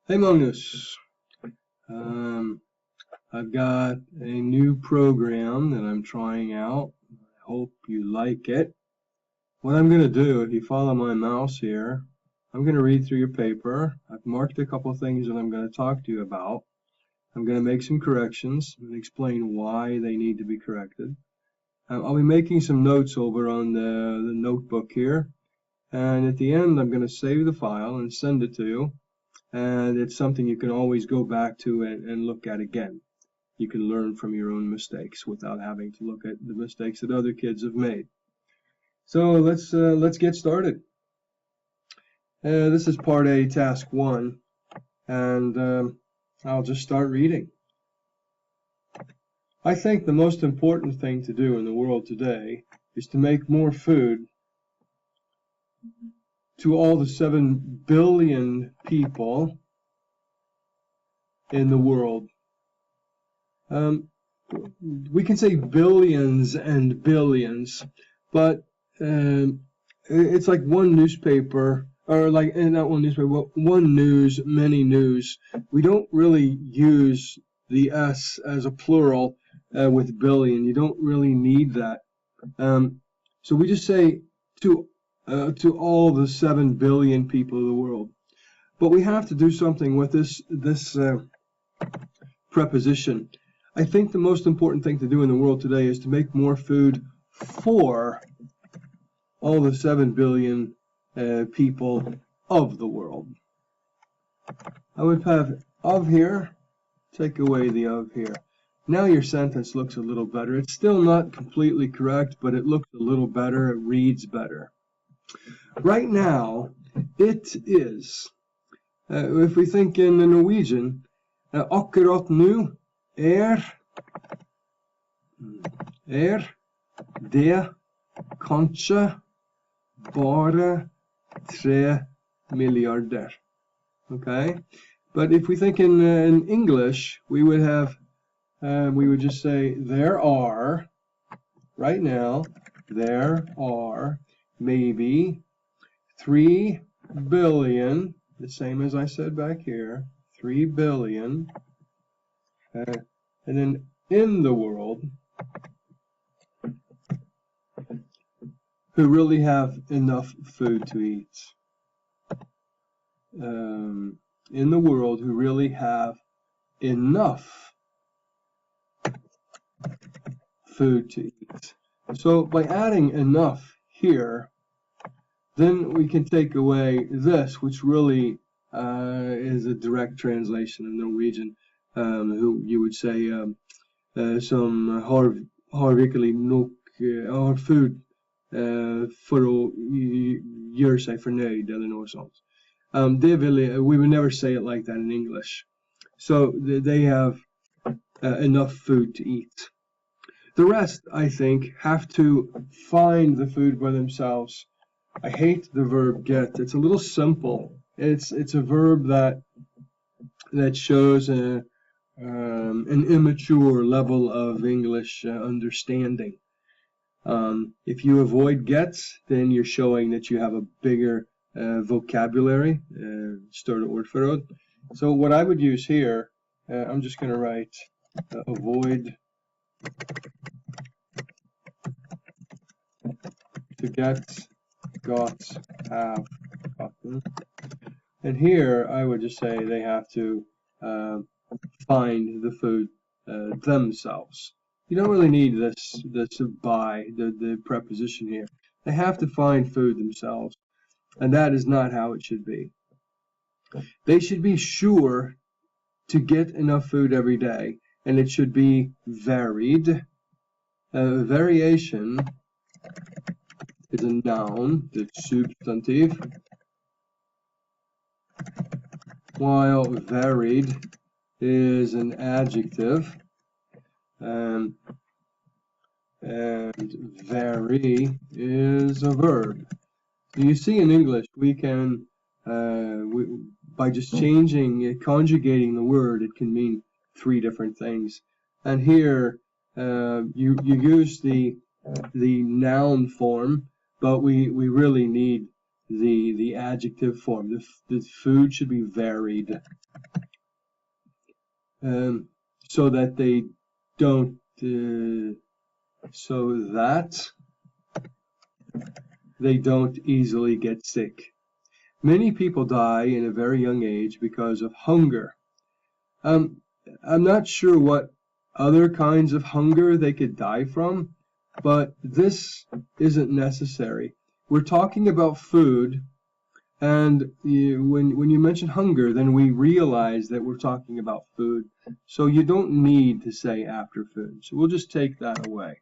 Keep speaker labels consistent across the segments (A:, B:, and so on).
A: Hey Magnus, I've got a new program that I'm trying out. I hope you like it. What I'm going to do, if you follow my mouse here, I'm going to read through your paper. I've marked a couple of things that I'm going to talk to you about. I'm going to make some corrections and explain why they need to be corrected. I'll be making some notes over on the notebook here. And at the end, I'm going to save the file and send it to you. And it's something you can always go back to and look at again. You can learn from your own mistakes without having to look at the mistakes that other kids have made. So let's get started. This is part A, task 1, and I'll just start reading. I think the most important thing to do in the world today is to make more food to all the 7 billion people in the world. We can say billions and billions, but it's like one newspaper, or like not one newspaper, but one news, many news. We don't really use the S as a plural with billion. You don't really need that. So we just say to all the 7 billion people of the world. But we have to do something with this preposition. I think the most important thing to do in the world today is to make more food for all the 7 billion people of the world. I would have of here, take away the of here. Now your sentence looks a little better. It's still not completely correct, but it looks a little better. It reads better. Right now, it is. If we think in the Norwegian, akkurat nu det kanskje bare 3 milliarder. Okay, but if we think in English, we would have we would just say there are, right now, there are maybe 3 billion, the same as I said back here, 3 billion, and then in the world, who really have enough food to eat. In the world, who really have enough food to eat. So by adding enough here, then we can take away this, which really is a direct translation in Norwegian, who you would say som har virkelig nok har food for å gjøre seg fornøyd, eller noe sånt. We would never say it like that in English. So they have enough food to eat. The rest, I think, have to find the food by themselves. I hate the verb get. It's a little simple. It's a verb that shows an immature level of English understanding. If you avoid gets, then you're showing that you have a bigger vocabulary, større ordforråd. So what I would use here, I'm just going to write avoid to get, got, have, gotten. And here I would just say they have to find the food themselves. You don't really need this by, the preposition here. They have to find food themselves. And that is not how it should be. They should be sure to get enough food every day, and it should be varied. Variation is a noun, the substantive, while varied is an adjective, and vary is a verb. You see, in English, we can, by just conjugating the word, it can mean 3 different things. And here, you use the noun form, but we really need the adjective form. The food should be varied, so that they don't, so that they don't easily get sick. Many people die in a very young age because of hunger. I'm not sure what other kinds of hunger they could die from, but this isn't necessary. We're talking about food, and when you mention hunger, then we realize that we're talking about food. So you don't need to say after food. So we'll just take that away.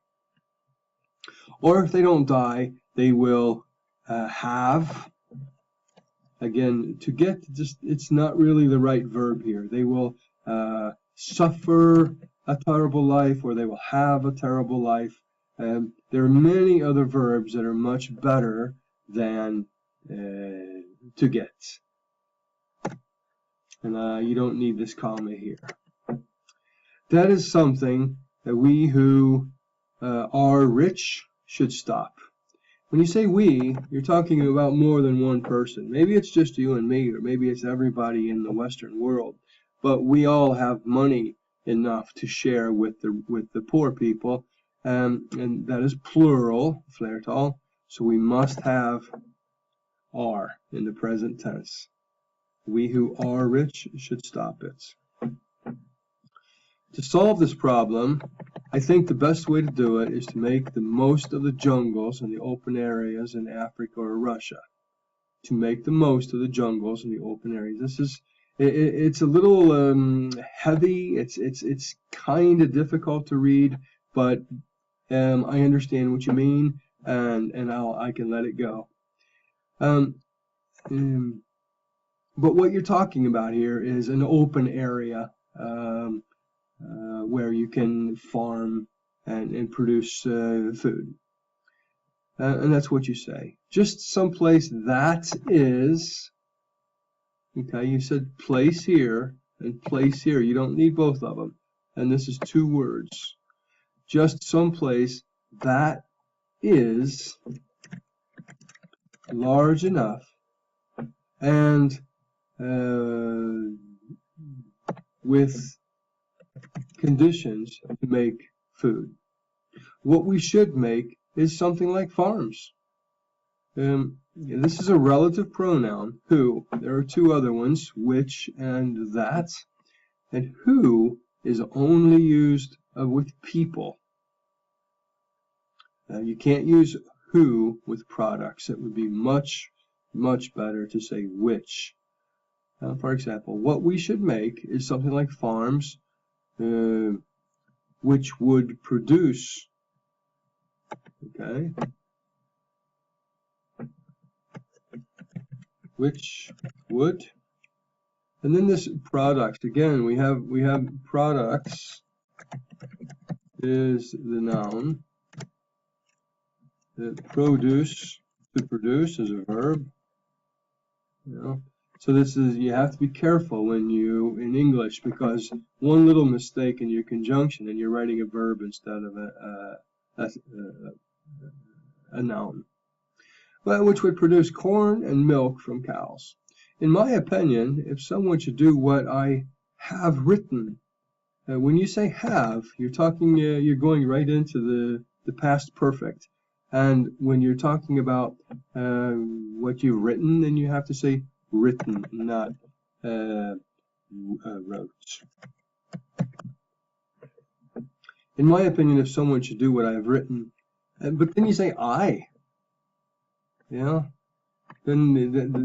A: Or if they don't die, they will have. Again, to get, just it's not really the right verb here. They will suffer a terrible life, or they will have a terrible life. There are many other verbs that are much better than to get. And you don't need this comma here. That is something that we who are rich should stop. When you say we, you're talking about more than one person. Maybe it's just you and me, or maybe it's everybody in the Western world. But we all have money enough to share with the poor people, and that is plural, flertal. So we must have are in the present tense. We who are rich should stop it. To solve this problem, I think the best way to do it is to make the most of the jungles and the open areas in Africa or Russia. To make the most of the jungles and the open areas. This is it's a little heavy. It's kind of difficult to read, but I understand what you mean, and I can let it go. But what you're talking about here is an open area. Where you can farm and produce food. And that's what you say. Just someplace that is, okay, you said place here and place here. You don't need both of them. And this is two words. Just someplace that is large enough and with conditions to make food. What we should make is something like farms. This is a relative pronoun, who. There are two other ones, which and that. And who is only used with people. You can't use who with products. It would be much, much better to say which. For example, what we should make is something like farms, which would produce, okay, which would, and then this products, again, we have products is the noun, produce, to produce is a verb, you know. So this is, you have to be careful when you, in English, because one little mistake in your conjunction and you're writing a verb instead of a noun. Well, which would produce corn and milk from cows. In my opinion, if someone should do what I have written, when you say have, you're talking, you're going right into the past perfect. And when you're talking about what you've written, then you have to say written, not wrote. In my opinion, if someone should do what I have written, but then you say I, you know, then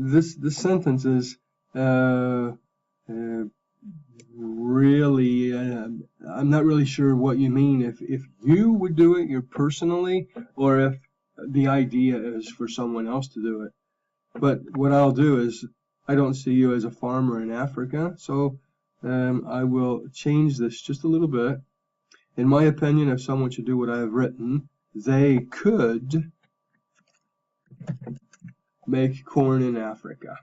A: this sentence is really, I'm not really sure what you mean. If you would do it, you're personally, or if the idea is for someone else to do it. But what I'll do is, I don't see you as a farmer in Africa, so I will change this just a little bit. In my opinion, if someone should do what I have written, they could make corn in Africa.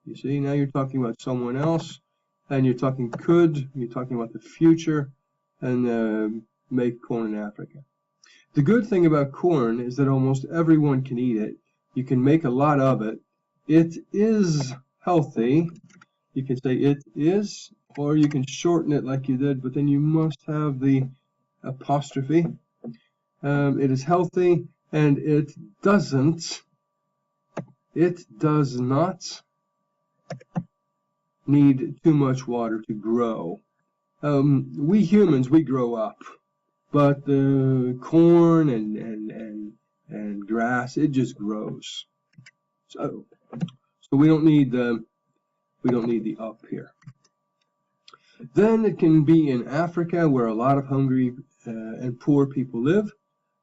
A: You see, now you're talking about someone else, and you're talking could, you're talking about the future, and make corn in Africa. The good thing about corn is that almost everyone can eat it, You can make a lot of it. It is healthy. You can say it is, or you can shorten it like you did, but then you must have the apostrophe. It is healthy, and it does not need too much water to grow. We humans, we grow up, but the corn and grass, it just grows. So we don't need the up here. Then it can be in Africa, where a lot of hungry and poor people live,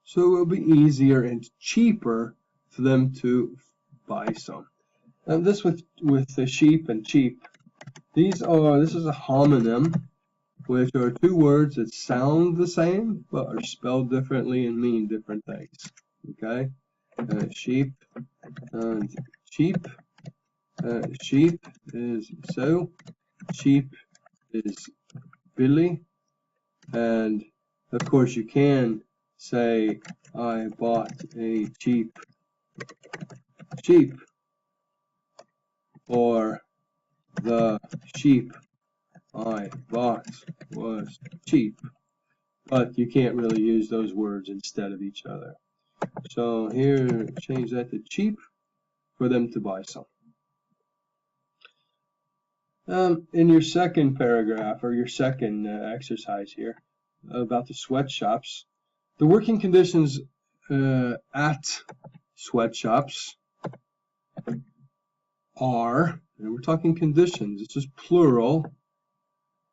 A: so it will be easier and cheaper for them to buy some. And this with the sheep and cheap. This is a homonym, which are two words that sound the same but are spelled differently and mean different things. Okay, sheep and cheap. Sheep is so. Cheap is Billy, and of course you can say I bought a cheap sheep, or the sheep I bought was cheap, but you can't really use those words instead of each other. So here, change that to cheap for them to buy some. In your second paragraph, or your second exercise here, about the sweatshops, the working conditions at sweatshops are, and we're talking conditions, this is plural,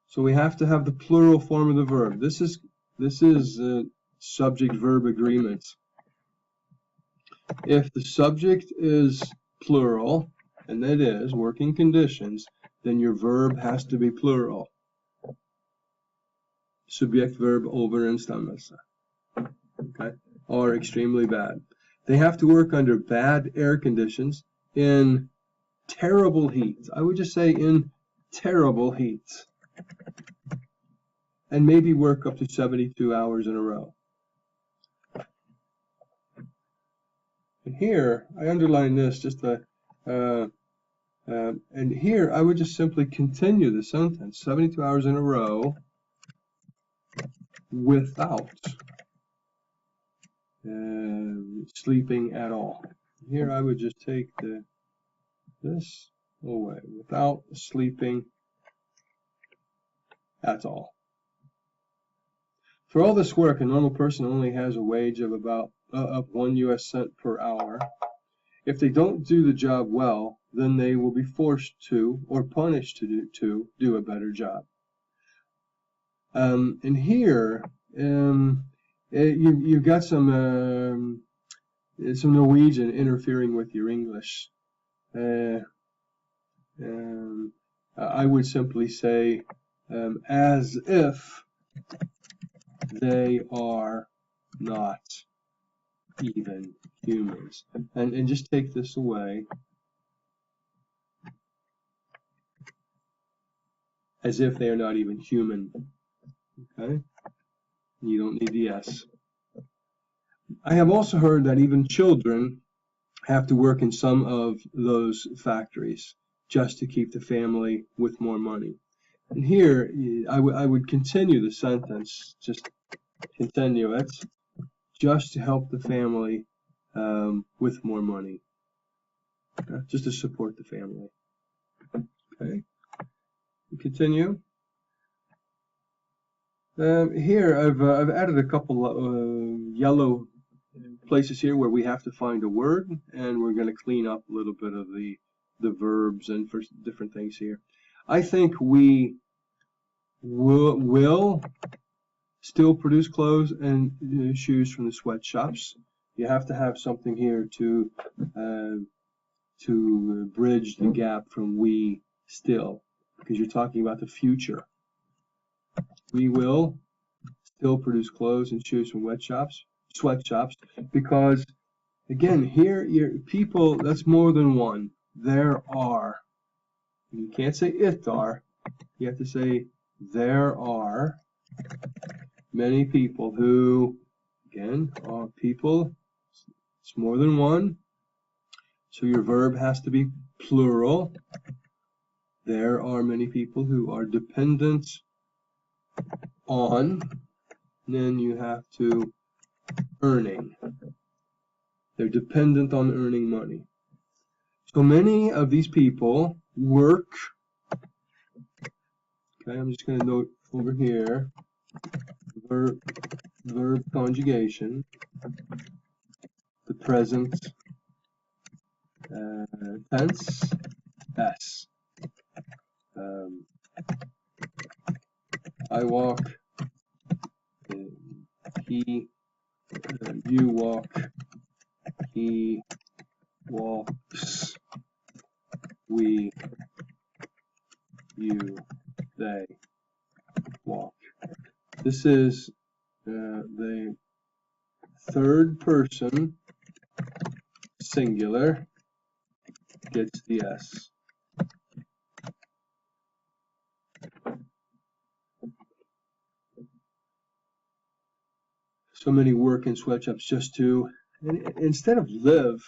A: so we have to have the plural form of the verb. This is subject-verb agreement. If the subject is plural, and it is working conditions, then your verb has to be plural. Subject, verb, overensstämmelse. Okay, or extremely bad. They have to work under bad air conditions in terrible heat. I would just say in terrible heat. And maybe work up to 72 hours in a row. And here, I underline this just and here I would just simply continue the sentence, 72 hours in a row without sleeping at all. Here I would just take this away, without sleeping at all. For all this work, a normal person only has a wage of about $1 US cent per hour. If they don't do the job well, then they will be forced to, or punished to do a better job. And here, you've got some Norwegian interfering with your English. I would simply say, as if they are not even humans. And just take this away. As if they are not even human. Okay? You don't need the S. I have also heard that even children have to work in some of those factories just to keep the family with more money. And here, I would continue the sentence, just continue it, just to help the family with more money, just to support the family. Okay, continue. Here, I've added a couple yellow places here where we have to find a word, and we're going to clean up a little bit of the verbs and for different things here. I think we will still produce clothes and shoes from the sweatshops. You have to have something here to bridge the gap from we still, because you're talking about the future. We will still produce clothes and shoes from sweatshops, because again, here people, that's more than one. There are. You can't say it are. You have to say there are many people who, again, are people. It's more than one. So your verb has to be plural. There are many people who are dependent on, and then you have to earning. They're dependent on earning money. So many of these people work. Okay, I'm just going to note over here, verb conjugation, the present tense, S. I walk, he, you walk, he walks, we, you, they walk. This is the third person singular gets the S. So many work in sweatshops just to, instead of live,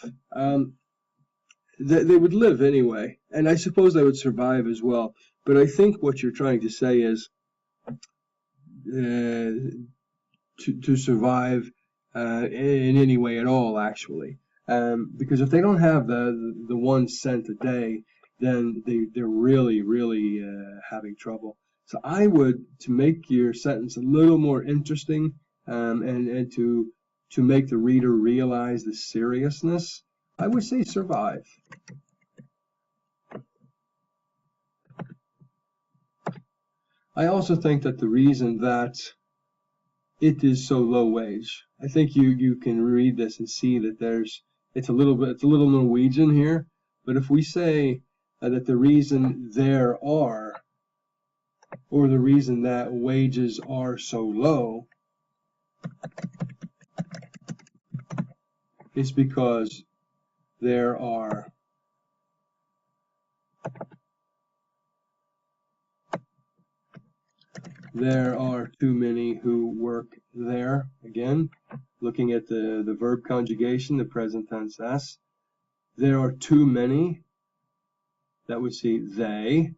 A: they would live anyway, and I suppose they would survive as well. But I think what you're trying to say is to survive in any way at all, actually, because if they don't have the 1 cent a day, then they're really having trouble. So I would, to make your sentence a little more interesting, and to make the reader realize the seriousness, I would say survive. I also think that the reason that it is so low wage, I think you can read this and see that it's a little Norwegian here, but if we say that the reason there are, or the reason that wages are so low, is because there are too many who work there. Again, looking at the verb conjugation, the present tense S, there are too many. That would say they,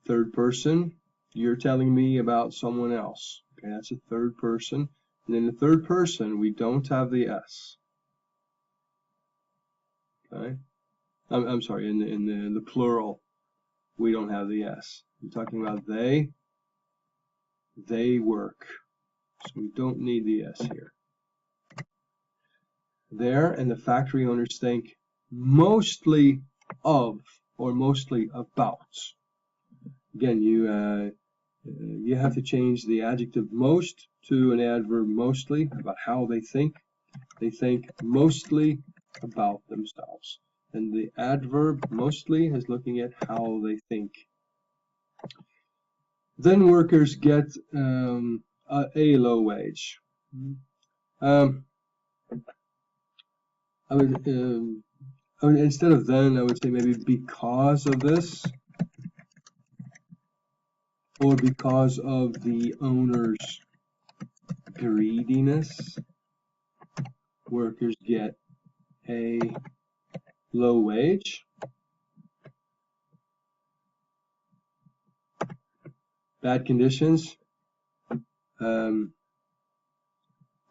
A: third person, you're telling me about someone else. Okay, that's a third person. And in the third person, we don't have the S. Okay, I'm sorry, in the plural, we don't have the S. We're talking about they work. So we don't need the S here. There, and the factory owners think mostly of or mostly about. Again, you have to change the adjective most to an adverb mostly about how they think. They think mostly about themselves. And the adverb mostly is looking at how they think. Then workers get a low wage. I would, instead of then, I would say maybe because of this, or because of the owner's greediness, workers get a low wage. Bad conditions,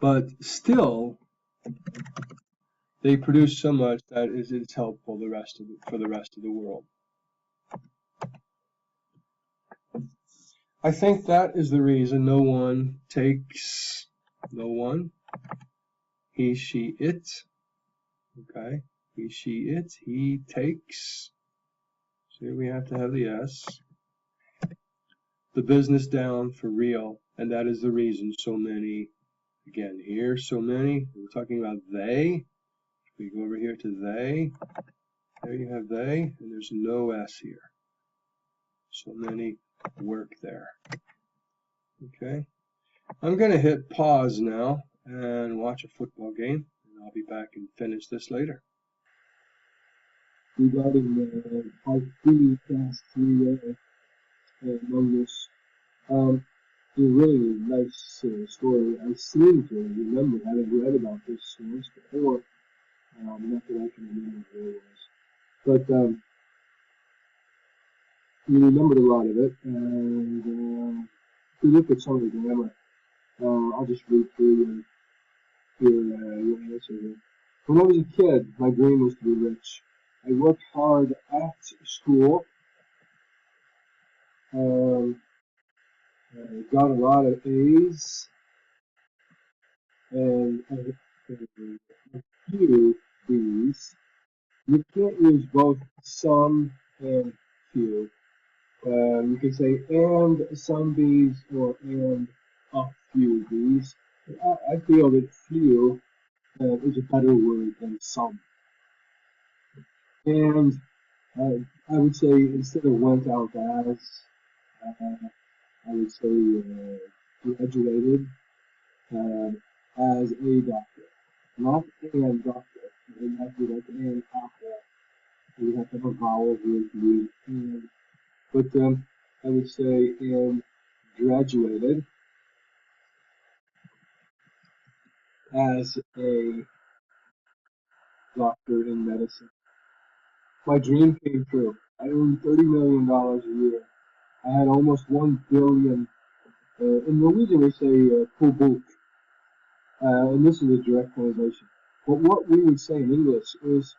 A: but still they produce so much that it's helpful for the rest of the world. I think that is the reason no one takes, no one, he, she, it, okay, he, she, it, he takes, so here we have to have the S, the business down for real, and that is the reason so many, again here, so many, we're talking about they, we go over here to they, there you have they, and there's no S here, so many work there. Okay, I'm going to hit pause now and watch a football game, and I'll be back and finish this later. Regarding the part 3, class 3 magnus, a really nice story. I seem to remember having read about this once before, Not that I can remember where it was. But you remembered a lot of it, and if you look at some of the grammar, I'll just read through your answer here. When I was a kid, my dream was to be rich. I worked hard at school, um, got a lot of A's, and a few B's. You can't use both some and few. You can say and some B's or and a few B's. I feel that few is a better word than some. And I would say instead of went out as, I would say graduated as a doctor, not and doctor. It would have to be like an apple. You would have to have a vowel here to use and. But I would say and graduated as a doctor in medicine. My dream came true. I earned $30 million a year. I had almost 1 billion. In Norwegian, we say "på and this is a direct translation. But what we would say in English is,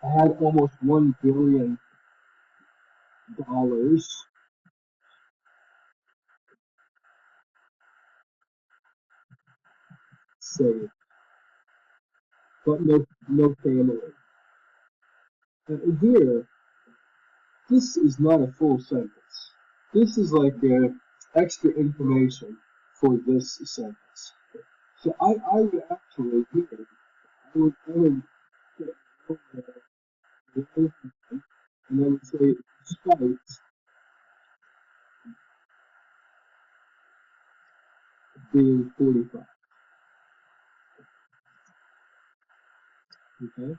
A: I had almost $1 billion saved, but no family. Here, this is not a full sentence. This is like extra information for this sentence. So I would actually here, I would and I would say despite being 45. Okay?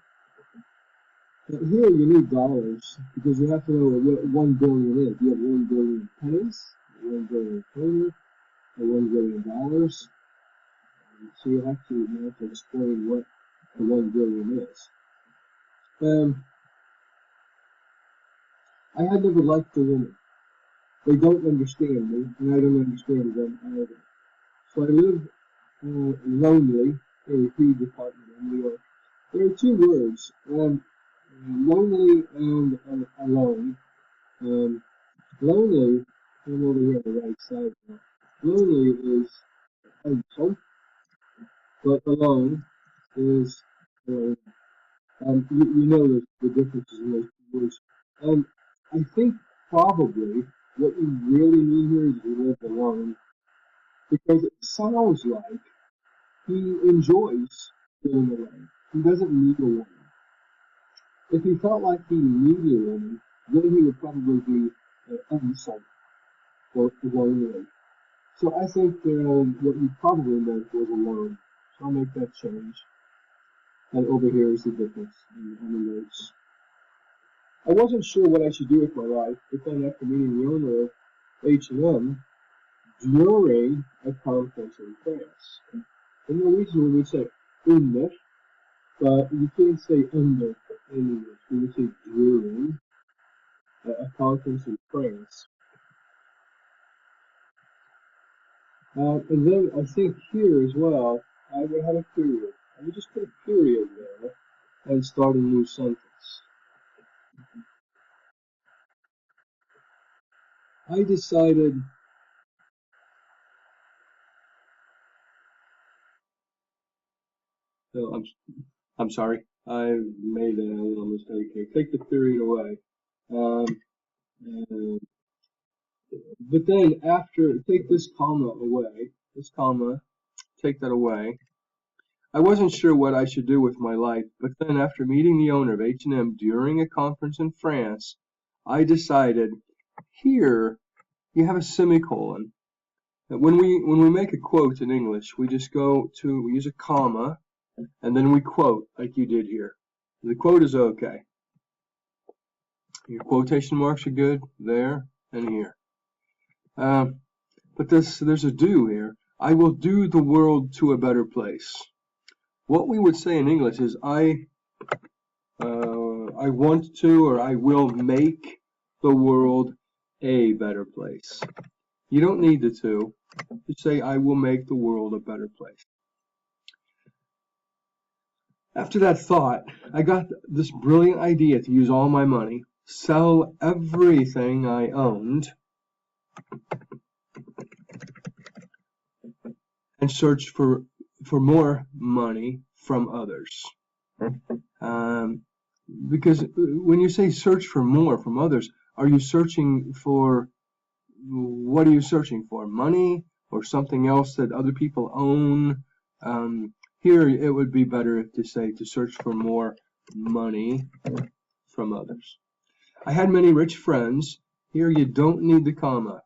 A: But here you need dollars because you have to know what 1 billion is. You have 1 billion pennies, 1 billion kroner, or $1 billion. So you have to explain what the 1 billion is. I had never liked the women. They don't understand me, and I don't understand them either. So I live lonely in a huge apartment in New York. There are two words, lonely and alone. Lonely, I'm over here on the right side now. Lonely is lonesome, but alone is alone. You know the differences in those two words. I think probably what we really mean here is he lived alone, because it sounds like he enjoys being alone. He doesn't need a woman. If he felt like he needed a woman, then he would probably be lonesome or lonely. So I think what you probably meant was alone. So I'll make that change. And over here is the difference on the notes. I wasn't sure what I should do with my life, but then after meeting the owner of H&M during a conference in France, in Norwegian we would say under, but you can't say under in English. We would say during a conference in France. And then I think here as well, I would have a period. I would just put a period there and start a new sentence. I decided, no, I'm sorry, I made a little mistake here. Take the period away. Uh, but then after, take this comma away, this comma, take that away. I wasn't sure what I should do with my life, but then after meeting the owner of H&M during a conference in France, I decided, here you have a semicolon. When we make a quote in English, we just we use a comma, and then we quote like you did here. The quote is okay. Your quotation marks are good there and here. But there's a do here. I will do the world to a better place. What we would say in English is I want to, or I will make the world a better place. You don't need the to. Just say I will make the world a better place. After that thought, I got this brilliant idea to use all my money, sell everything I owned, and search for more money from others. Because when you say search for more from others, are you searching for, what are you searching for? Money or something else that other people own? Here it would be better to say to search for more money from others. I had many rich friends. Here you don't need the comma.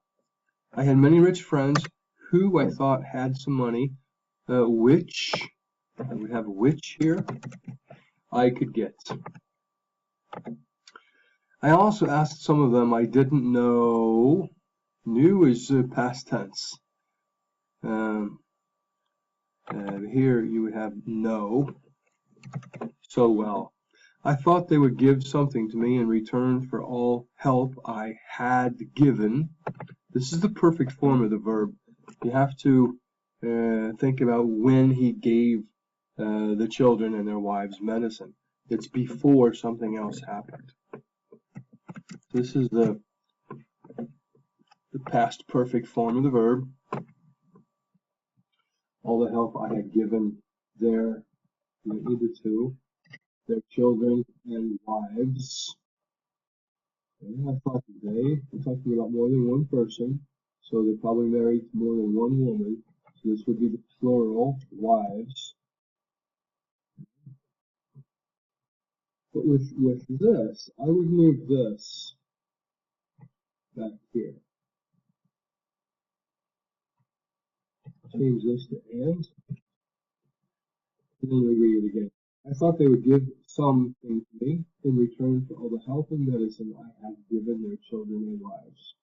A: I had many rich friends who I thought had some money, which, I would have which here, I could get. I also asked some of them I didn't know. Knew is past tense. Here you would have know so well. I thought they would give something to me in return for all help I had given. This is the perfect form of the verb. You have to think about when he gave the children and their wives medicine. It's before something else happened. This is the past perfect form of the verb. All the help I had given their, either to, their children and wives. And I thought today, we're talking about more than one person, so they're probably married to more than one woman. So this would be the plural, wives. But with this, I would move this back here. Change this to and then reread it again. I thought they would give something to me in return for all the help and medicine I had given their children and wives.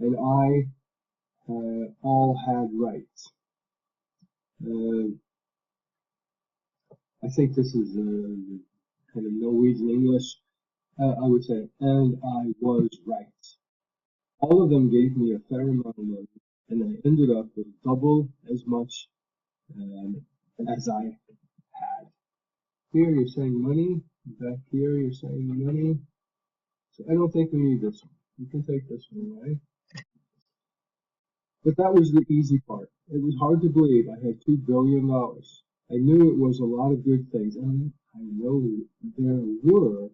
A: And I all had rights. I think this is kind of Norwegian English. I would say, and I was right. All of them gave me a fair amount of money, and I ended up with double as much as I had. Here you're saying money, back here you're saying money. So I don't think we need this one. You can take this one away. But that was the easy part. It was hard to believe I had $2 billion. I knew it was a lot of good things, and I know there were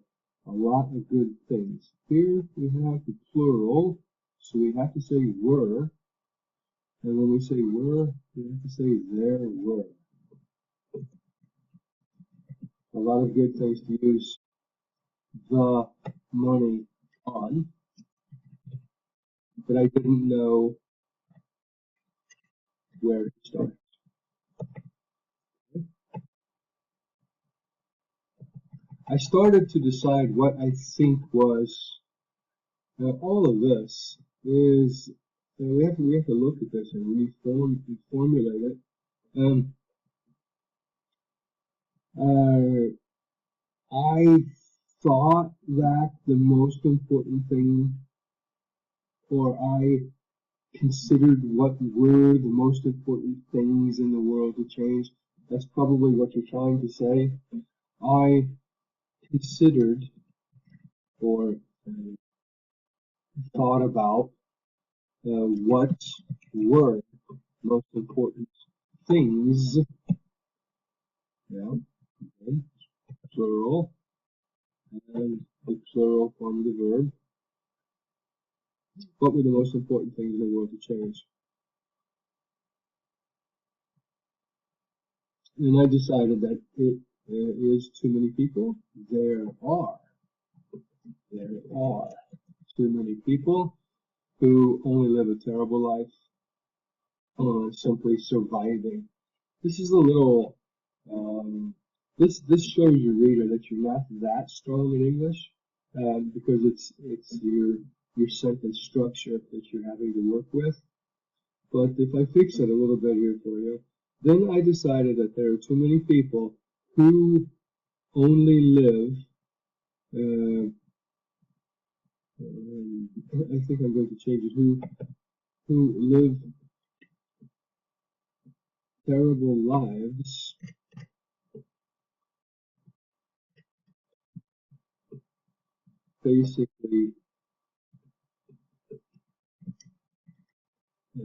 A: a lot of good things. Here we have the plural, so we have to say were, and when we say were, we have to say there were. A lot of good things to use the money on, but I didn't know where to start. I started to decide what I think was all of this is we have to look at this and reformulate it. I thought that the most important thing, or I considered what were the most important things in the world to change. That's probably what you're trying to say. I considered or thought about what were most important things, yeah, okay, plural, and the plural form of the verb. What were the most important things in the world to change? And I decided that it is too many people. There are too many people who only live a terrible life, simply surviving. This is a little, this shows your reader that you're not that strong in English, because it's your sentence structure that you're having to work with. But if I fix it a little bit here for you, Then I decided that there are too many people who only live, I think I'm going to change it, who live terrible lives, basically uh,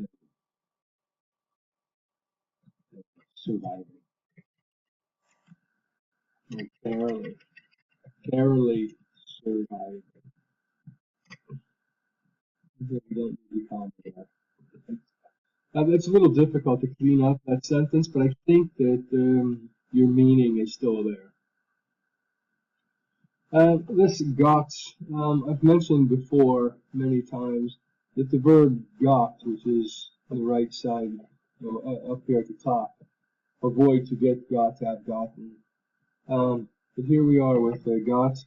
A: surviving, barely surviving. We don't need to comment on that. It's a little difficult to clean up that sentence, but I think that your meaning is still there. This got, I've mentioned before many times that the verb got, which is on the right side, up here at the top, avoid, to get, got, have, gotten. But here we are with got,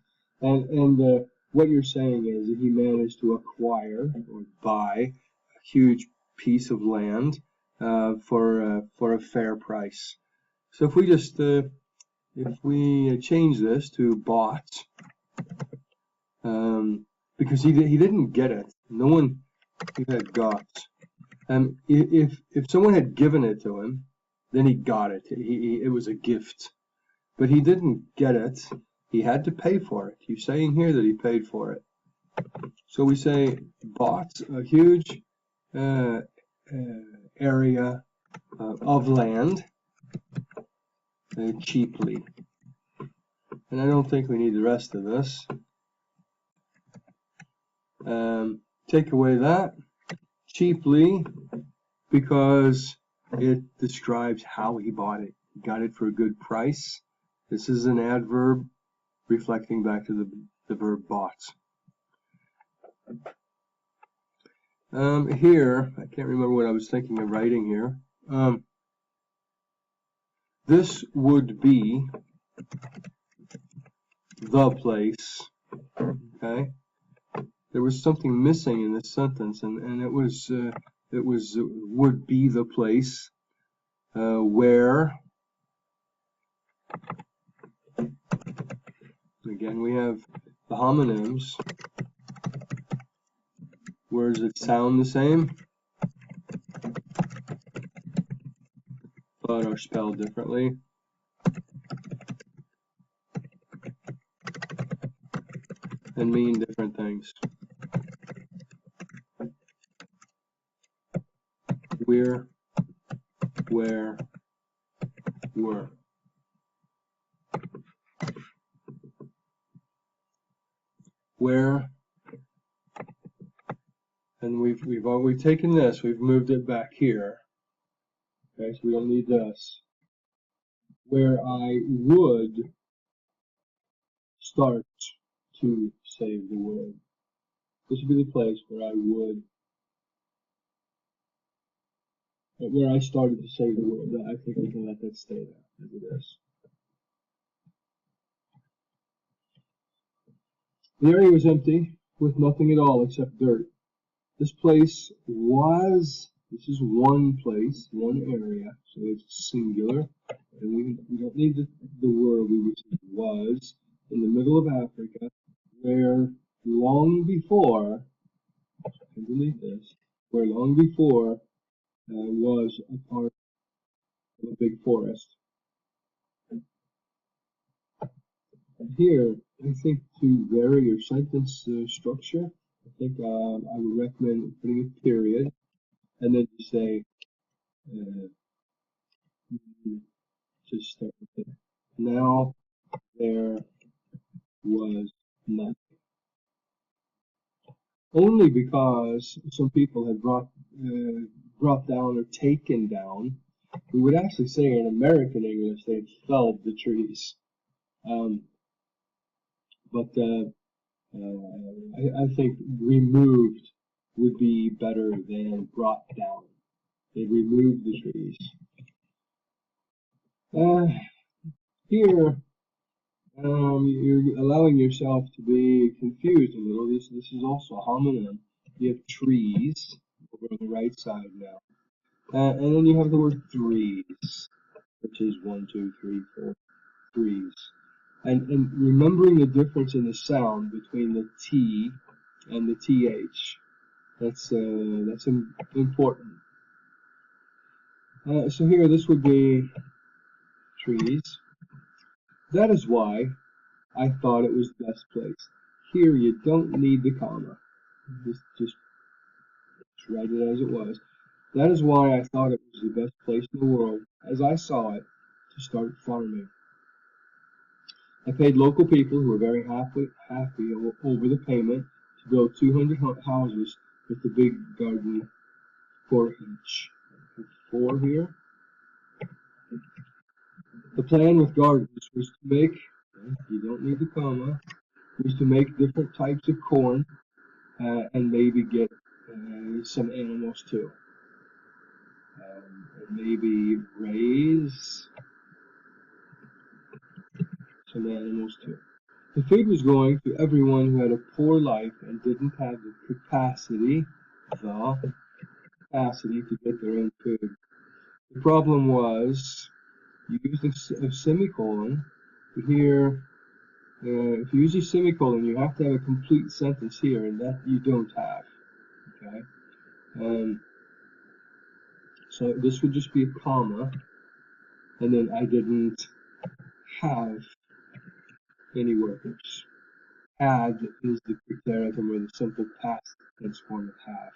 A: and what you're saying is that he managed to acquire or buy a huge piece of land for a fair price. So if we just if we change this to bought, because he didn't get it. No one had got. If someone had given it to him, then he got it. It was a gift, but he didn't get it. He had to pay for it. You're saying here that he paid for it. So we say bought a huge area of land cheaply. And I don't think we need the rest of this. Take away that cheaply, because it describes how he bought it. He got it for a good price. This is an adverb reflecting back to the verb bought. Here, I can't remember what I was thinking of writing here. This would be the place, okay? There was something missing in this sentence, and it was would be the place where, again we have the homonyms, words that sound the same but are spelled differently. And mean different things. We're, where, were. Where, and we've taken this, we've moved it back here. Okay, so we don't need this. Where I would start to save the world. This would be the place where I would, where I started to save the world. I think we can let that stay there as it is. The area was empty, with nothing at all except dirt. This place was, this is one place, one area, so it's singular, and we don't need the word, we would say was, in the middle of Africa, where long before, underneath this, where long before was a part of a big forest. Here, I think to vary your sentence structure, I think I would recommend putting a period, and then you say, just start with it. Now there was nothing. Only because some people had brought down or taken down. We would actually say in American English they felled the trees. But I think removed would be better than brought down. They removed the trees. Here, you're allowing yourself to be confused a little. This is also a homonym. You have trees over on the right side now. And then you have the word threes, which is 1, 2, 3, 4, threes. And remembering the difference in the sound between the T and the TH, that's important. So here, this would be trees. That is why I thought it was best placed. Here, you don't need the comma. Just write it as it was. That is why I thought it was the best place in the world, as I saw it, to start farming. I paid local people who were very happy over the payment to build 200 houses with the big garden for each. 4 here. The plan with gardens was to make, you don't need the comma, was to make different types of corn and maybe get some animals too. And maybe raise some animals too. The food was going to everyone who had a poor life and didn't have the capacity to get their own food. The problem was you used a semicolon. Here, if you use a semicolon, you have to have a complete sentence here, and that you don't have. Okay. So this would just be a comma, and then I didn't have any workers. Had is the preteritum or the simple past tense form of have.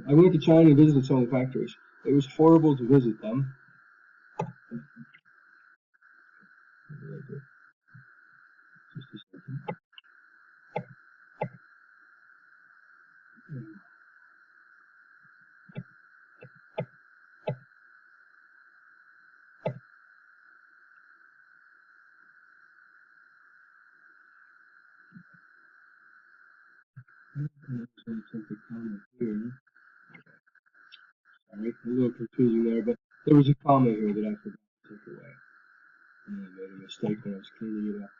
A: I went to China and visited some of the factories. It was horrible to visit them. Just a second. Here. Sorry, a little confusing there, but there was a comma here that I forgot to take away. And I made a mistake when I was cleaning it up.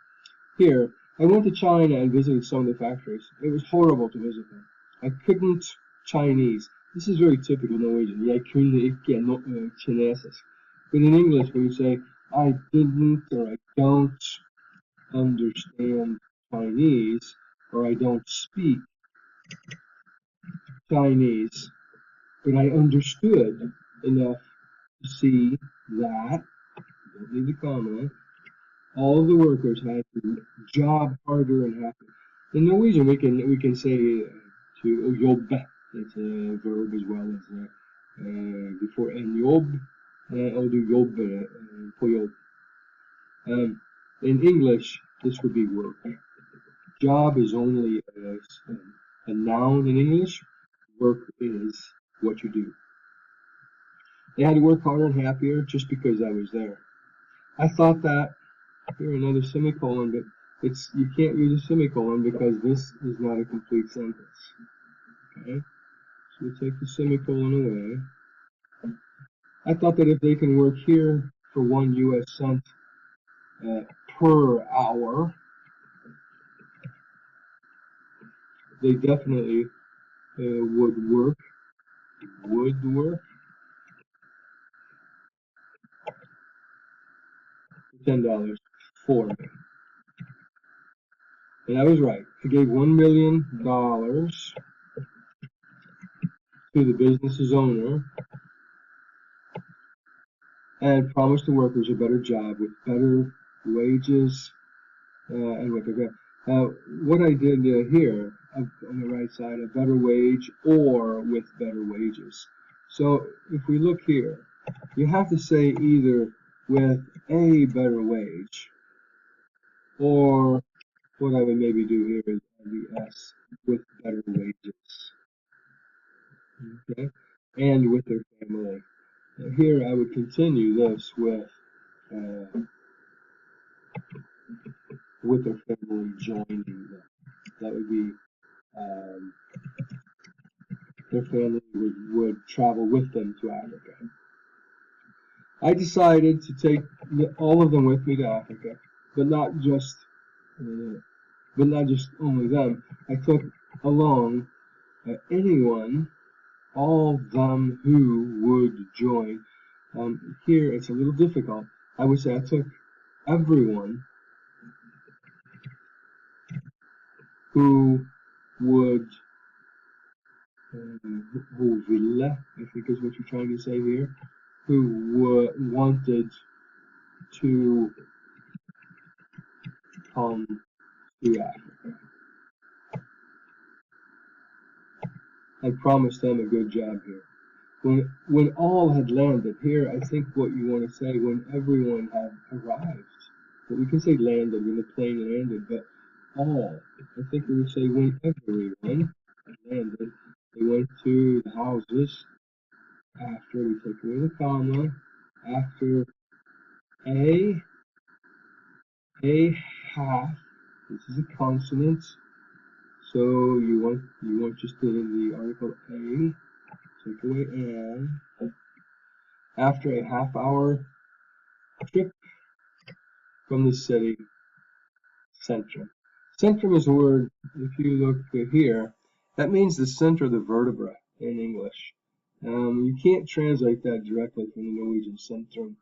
A: Here, I went to China and visited some of the factories. It was horrible to visit them. I couldn't Chinese. This is very typical Norwegian. Jeg kunne ikke kinesisk. But in English, when you say, I didn't or I don't understand Chinese, or I don't speak Chinese, but I understood enough to see that, don't need the comma, all the workers had to job harder and have to. In Norwegian, we can say to jobbe. It's a verb as well as before en jobb, or du jobber på jobb. In English, this would be work. Job is only a noun in English. Work is what you do. They had to work harder and happier just because I was there. I thought that, here another semicolon, but you can't use a semicolon because this is not a complete sentence. Okay, so we take the semicolon away. I thought that if they can work here for 1 US cent per hour, they definitely would work $10 for me. And I was right. I gave $1 million to the business's owner and promised the workers a better job with better wages and what they're what I did here on the right side, a better wage or with better wages. So if we look here, you have to say either with a better wage, or what I would maybe do here is the S, with better wages. Okay, and with their family. Here I would continue this with their family joining them. That would be their family would travel with them to Africa. I decided to take all of them with me to Africa, but not just only them. I took along anyone, all them who would join. Here it's a little difficult. I would say I took everyone who would, who ville, I think is what you're trying to say here, who wanted to come to Africa. I promised them a good job here. When all had landed, here I think what you want to say, when everyone had arrived. But we can say landed when the plane landed, but all. I think we would say when everyone had landed, they went to the houses. After we take away the comma, after a half. This is a consonant, so you want just the article a. Take away an. After a half-hour trip from the city centrum. Centrum is a word, if you look here, that means the center of the vertebra in English. You can't translate that directly from the Norwegian centrum.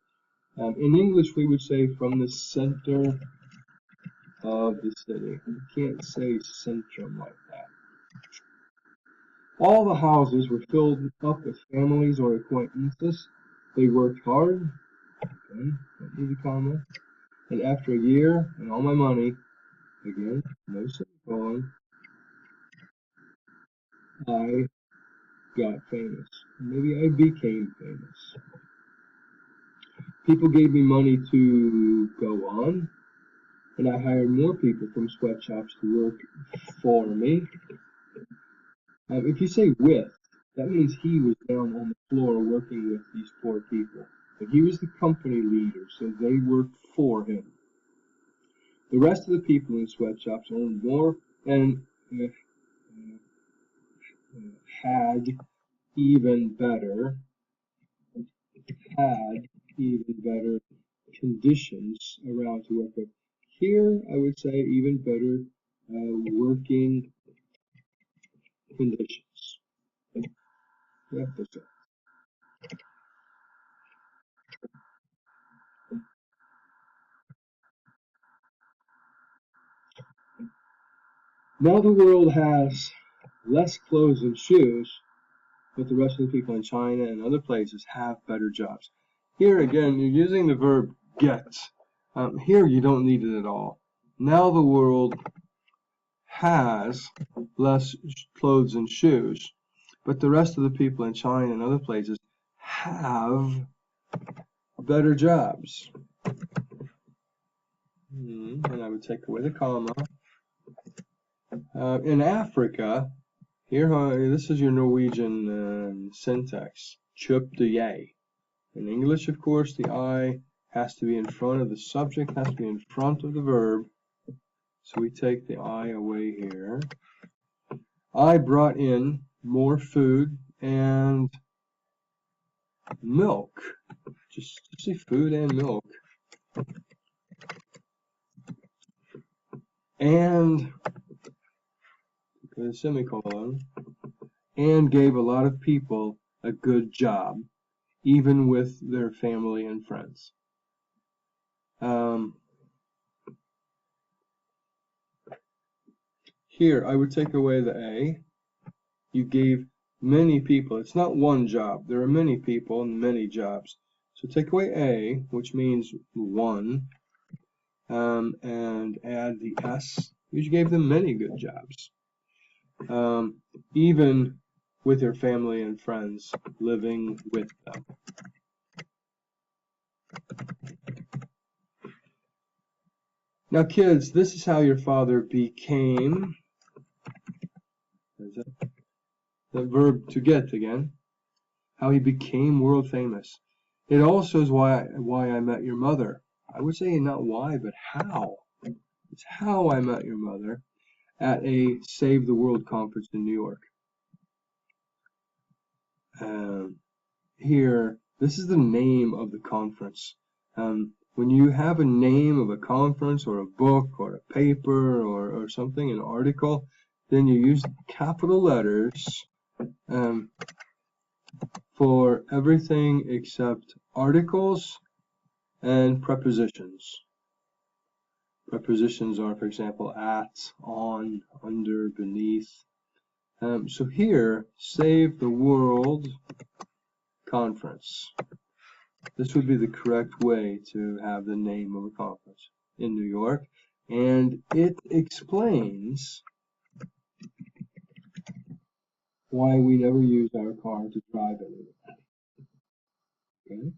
A: In English, we would say from the center of the city. You can't say centrum like that. All the houses were filled up with families or acquaintances. They worked hard. Okay, don't need a comma. And after a year and all my money, again, no semicolon, I got famous. Maybe I became famous. People gave me money to go on, and I hired more people from sweatshops to work for me. If you say with, that means he was down on the floor working with these poor people. But he was the company leader, so they worked for him. The rest of the people in sweatshops earned more and had even better conditions around to work with. Here, I would say even better working conditions. Yeah, that's it. Now the world has less clothes and shoes, but the rest of the people in China and other places have better jobs. Here again, you're using the verb get. Here you don't need it at all. Now the world has less clothes and shoes, but the rest of the people in China and other places have better jobs. And I would take away the comma. In Africa, here, this is your Norwegian syntax. Kjøp the jeg. In English, of course, the I has to be in front of the subject, has to be in front of the verb. So we take the I away here. I brought in more food and milk. Just see food and milk. And with a semicolon, and gave a lot of people a good job, even with their family and friends. Here, I would take away the A. You gave many people. It's not one job. There are many people and many jobs. So take away A, which means one, and add the S. You gave them many good jobs. Even with their family and friends living with them. Now kids, this is how your father became, the verb to get again, how he became world famous. It also is why I met your mother. I would say not why, but how. It's how I met your mother at a Save the World conference in New York. Here, this is the name of the conference. When you have a name of a conference or a book or a paper or something, an article, then you use capital letters for everything except articles and prepositions. Prepositions are, for example, at, on, under, beneath. So here, save the world conference. This would be the correct way to have the name of a conference in New York. And it explains why we never use our car to drive anywhere. Okay?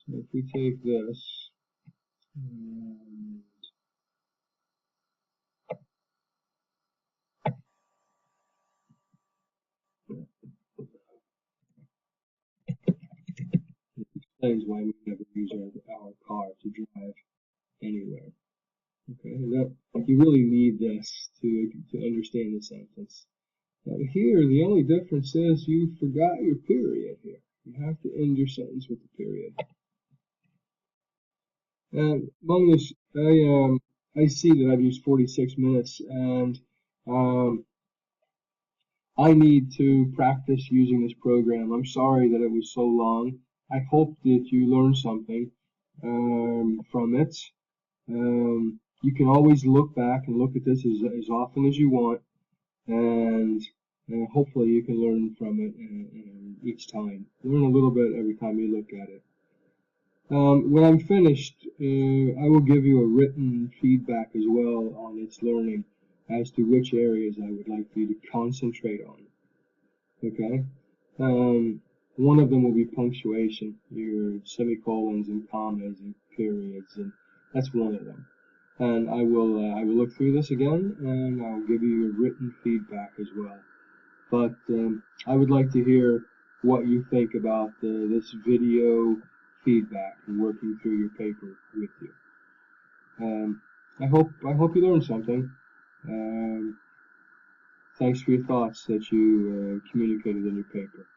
A: So if we take this, and it explains why we never use our car to drive anywhere. Okay, that, you really need this to understand the sentence. Now here, the only difference is you forgot your period here. You have to end your sentence with the period. And magnus, I see that I've used 46 minutes, and I need to practice using this program. I'm sorry that it was so long. I hope that you learned something from it. You can always look back and look at this as often as you want, and hopefully you can learn from it each time. Learn a little bit every time you look at it. When I'm finished, I will give you a written feedback as well on its learning as to which areas I would like for you to concentrate on. Okay? One of them will be punctuation, your semicolons and commas and periods, and that's one of them. And I will look through this again, and I'll give you your written feedback as well. But I would like to hear what you think about this video feedback and working through your paper with you. I hope you learned something. Thanks for your thoughts that you communicated in your paper.